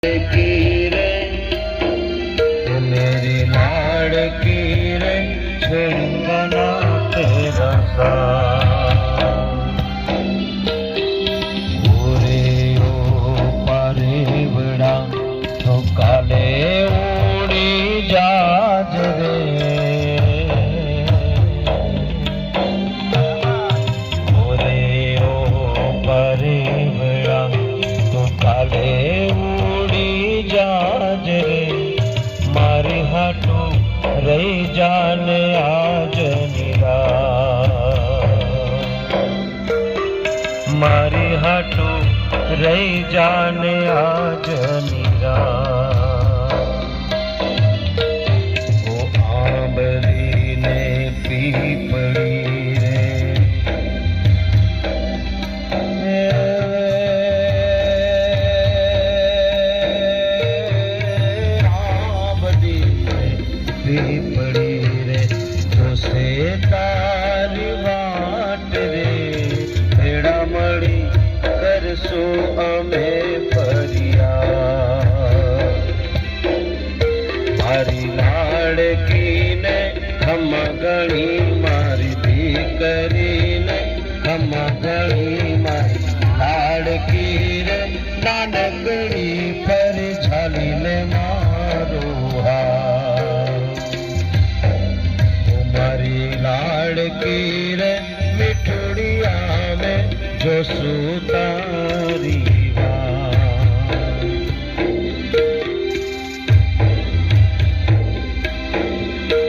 की रे मेरी लाड़की रे छोड़ूंगा ना तेरा साथ। ओरे ओ पारे बड़ा तो काले उड़ी जाज रे। ओरे ओ पारे बड़ा तो काले जाज रे मारे हाटो रही जान आज निरा। मारे हाटो रही जान आज निरा। वो आंबली ने पीपड़ी पड़ी रे तो से तारी वाट रे भेड़ा मड़ी करसो अमे परिया। मारी लाड़की ने हम गणी मारी दीकरी ने हम गणी मारी लाड़की रे नानकड़ी पर झाली ने मारो लाड़की रे मिठड़िया में जो सुतारी।